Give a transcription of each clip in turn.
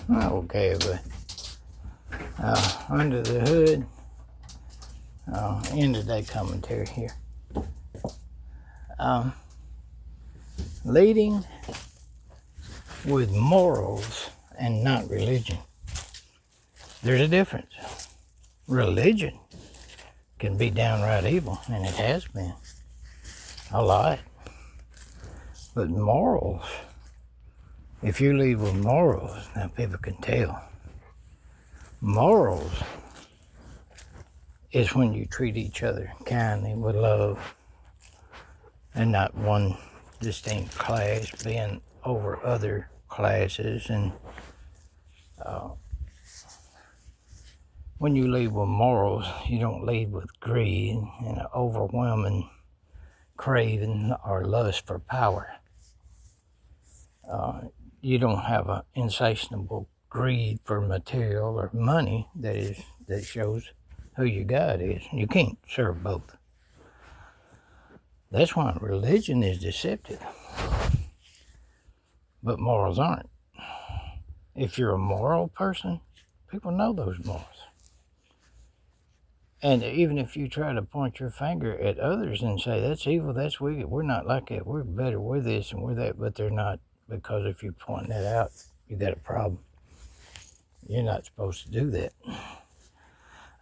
Okay, but under the hood, end of day commentary here. Leading with morals and not religion. There's a difference. Religion can be downright evil, and it has been a lot. But morals, if you lead with morals, now people can tell. Morals is when you treat each other kindly with love and not one distinct class being over other classes. And when you lead with morals, you don't lead with greed and an overwhelming craving or lust for power. You don't have an insatiable greed for material or money that shows who your God is. You can't serve both. That's why religion is deceptive, but morals aren't. If you're a moral person, people know those morals. And even if you try to point your finger at others and say, that's evil, that's wicked, we're not like that, we're better, we're this and we're that, but they're not, because if you point that out, you got a problem. You're not supposed to do that.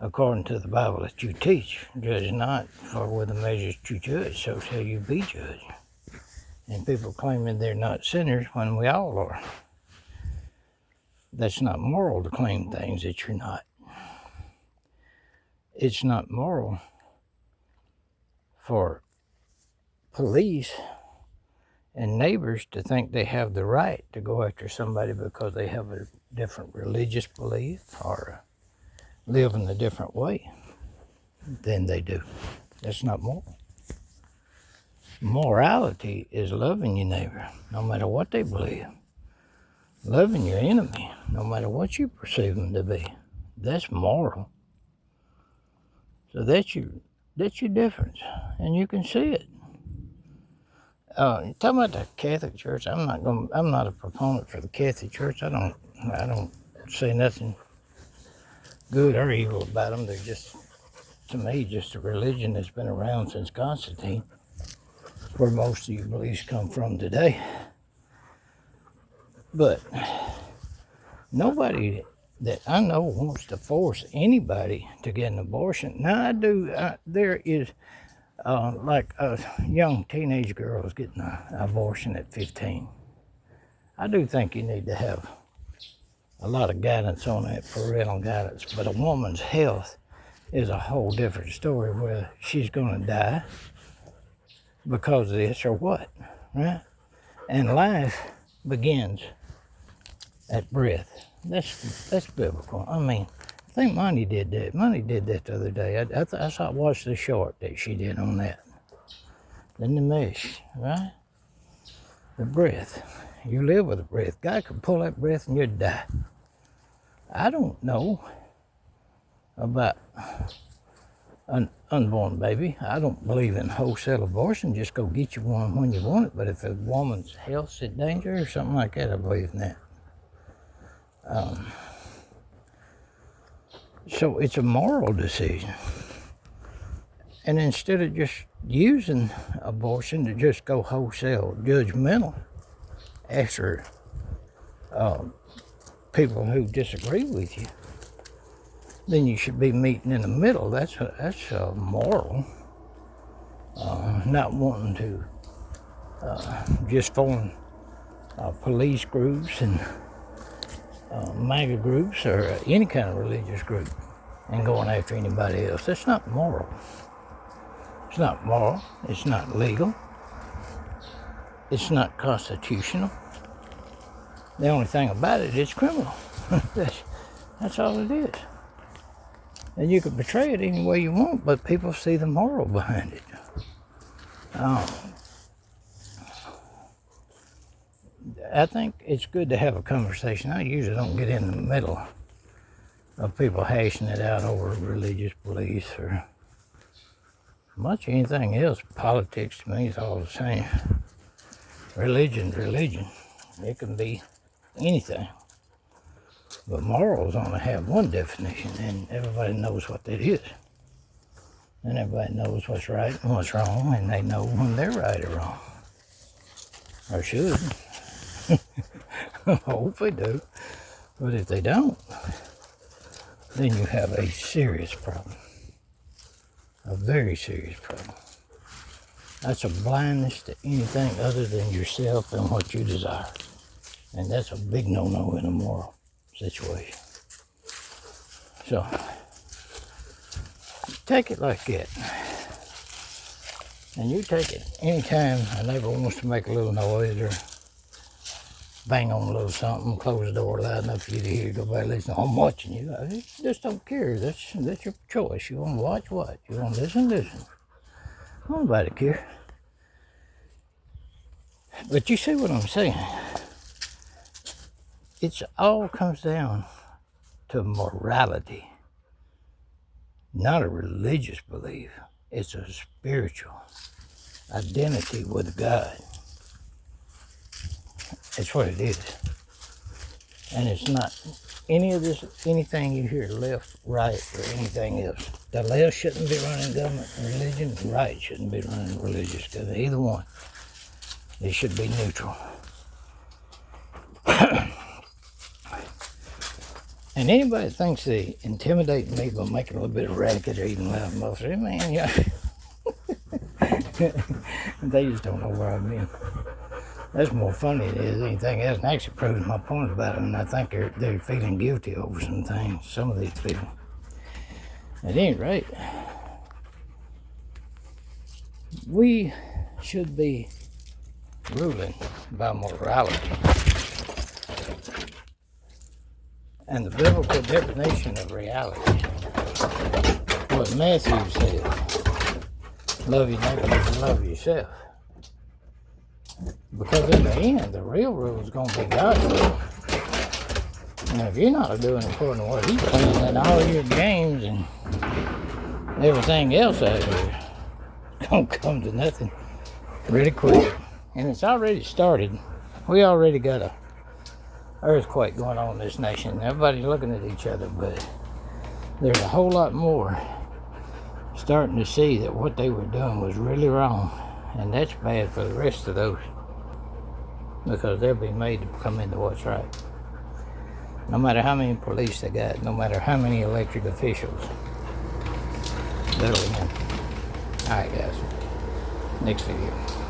According to the Bible that you teach, judge not, for with the measures you judge, so shall you be judged. And people claiming they're not sinners when we all are. That's not moral to claim things that you're not. It's not moral for police and neighbors to think they have the right to go after somebody because they have a different religious belief or live in a different way than they do. That's not moral. Morality is loving your neighbor, no matter what they believe. Loving your enemy, no matter what you perceive them to be. That's moral. So that's your difference, and you can see it. Talking about the Catholic Church, I'm not a proponent for the Catholic Church. I don't say nothing good or evil about them. They're just, to me, just a religion that's been around since Constantine, where most of your beliefs come from today. But nobody that I know wants to force anybody to get an abortion. Now, there is, like a young teenage girl is getting an abortion at 15. I do think you need to have a lot of guidance on that, parental guidance. But a woman's health is a whole different story, whether she's going to die because of this or what, right? And life begins at breath. That's biblical. I mean, I think Monty did that. Monty did that the other day. I watched the short that she did on that. Then the mesh, right? The breath. You live with the breath. God could pull that breath and you'd die. I don't know about an unborn baby. I don't believe in wholesale abortion. Just go get you one when you want it. But if a woman's health's in danger or something like that, I believe in that. So it's a moral decision. And instead of just using abortion to just go wholesale judgmental after people who disagree with you, then you should be meeting in the middle. That's a moral. Not wanting to just form police groups and MAGA groups or any kind of religious group and going after anybody else. That's not moral. It's not moral. It's not legal. It's not constitutional. The only thing about it is criminal. That's all it is. And you can portray it any way you want, but people see the moral behind it. I think it's good to have a conversation. I usually don't get in the middle of people hashing it out over religious beliefs or much of anything else. Politics to me is all the same. Religion's religion. It can be anything. But morals only have one definition, and everybody knows what that is. And everybody knows what's right and what's wrong, and they know when they're right or wrong. Or should. I hope they do. But if they don't, then you have a serious problem. A very serious problem. That's a blindness to anything other than yourself and what you desire. And that's a big no-no in a moral situation. So, take it like that. And you take it anytime a neighbor wants to make a little noise or bang on a little something, close the door loud enough for you to hear, go back and listen. I'm watching you. I just don't care. That's your choice. You want to watch, watch. You want to listen, listen. Nobody care. But you see what I'm saying? It all comes down to morality, not a religious belief. It's a spiritual identity with God. That's what it is. And it's not anything you hear left, right, or anything else. The left shouldn't be running government and religion, the right shouldn't be running religious government. Either one. It should be neutral. And anybody that thinks they intimidate me by making a little bit of racket or eating loud mufflers, man, yeah. They just don't know where I've been. That's more funny than it is anything else, and actually proves my point about them. And I think they're feeling guilty over some things, some of these people. At any rate, we should be ruling by morality. And the biblical definition of reality, what Matthew said, love your neighbor as you love yourself. Because in the end, the real rule is going to be God's rule. And if you're not doing according to what He's planning, then all your games and everything else out here is going to come to nothing really quick. And it's already started. We already got a earthquake going on in this nation. Everybody's looking at each other, but there's a whole lot more starting to see that what they were doing was really wrong. And that's bad for the rest of those, because they'll be made to come into what's right. No matter how many police they got, no matter how many elected officials, they'll win. Alright guys, next video.